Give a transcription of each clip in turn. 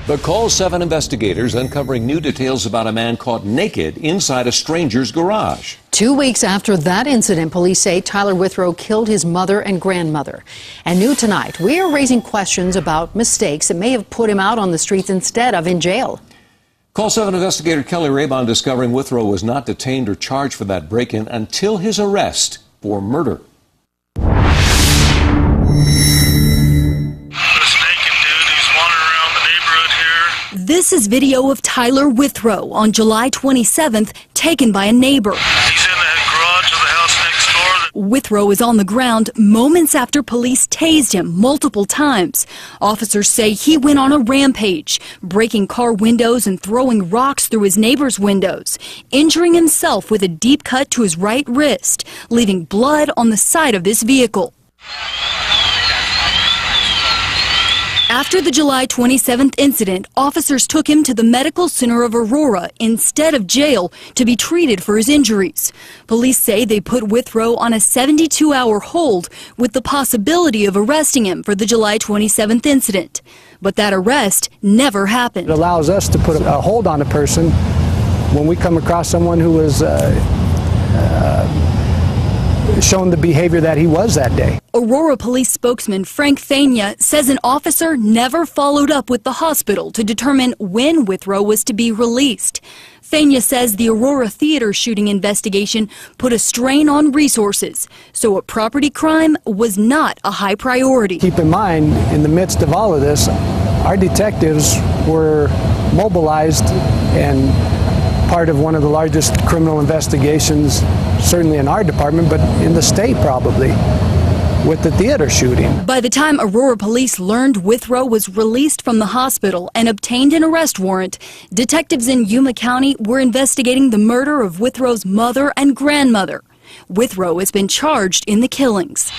The Call 7 investigators uncovering new details about a man caught naked inside a stranger's garage. 2 weeks after that incident, police say Tyler Withrow killed his mother and grandmother. And new tonight, we are raising questions about mistakes that may have put him out on the streets instead of in jail. Call 7 investigator Kelly Raybon discovering Withrow was not detained or charged for that break-in until his arrest for murder. This is video of Tyler Withrow on July 27th, taken by a neighbor. He's in the garage of the house next door. Withrow is on the ground moments after police tased him multiple times. Officers say he went on a rampage, breaking car windows and throwing rocks through his neighbor's windows, injuring himself with a deep cut to his right wrist, leaving blood on the side of this vehicle. After the July 27th incident, officers took him to the Medical Center of Aurora instead of jail to be treated for his injuries. Police say they put Withrow on a 72-hour hold with the possibility of arresting him for the July 27th incident. But that arrest never happened. It allows us to put a hold on a person when we come across someone who was shown the behavior that he was that day. Aurora Police spokesman Frank Thania says an officer never followed up with the hospital to determine when Withrow was to be released. Thania says the Aurora Theater shooting investigation put a strain on resources, so a property crime was not a high priority. Keep in mind, in the midst of all of this, our detectives were mobilized and part of one of the largest criminal investigations, certainly in our department, but in the state probably, with the theater shooting. By the time Aurora Police learned Withrow was released from the hospital and obtained an arrest warrant, detectives in Yuma County were investigating the murder of Withrow's mother and grandmother. Withrow has been charged in the killings.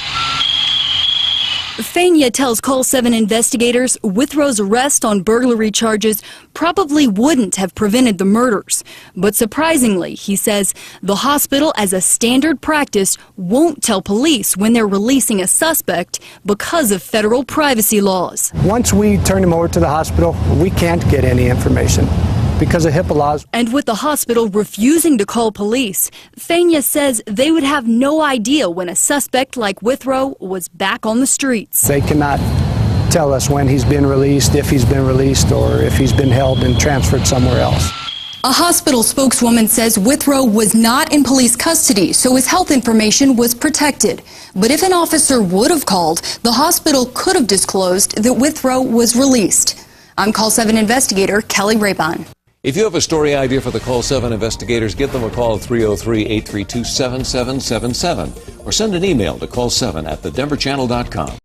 Thania tells Call 7 investigators Withrow's arrest on burglary charges probably wouldn't have prevented the murders. But surprisingly, he says, the hospital, as a standard practice, won't tell police when they're releasing a suspect because of federal privacy laws. Once we turn him over to the hospital, we can't get any information because of HIPAA laws. And with the hospital refusing to call police, Thania says they would have no idea when a suspect like Withrow was back on the streets. They cannot tell us when he's been released, if he's been released, or if he's been held and transferred somewhere else. A hospital spokeswoman says Withrow was not in police custody, so his health information was protected. But if an officer would have called, the hospital could have disclosed that Withrow was released. I'm Call 7 investigator Kelly Raybon. If you have a story idea for the Call 7 investigators, give them a call at 303-832-7777 or send an email to call7@thedenverchannel.com.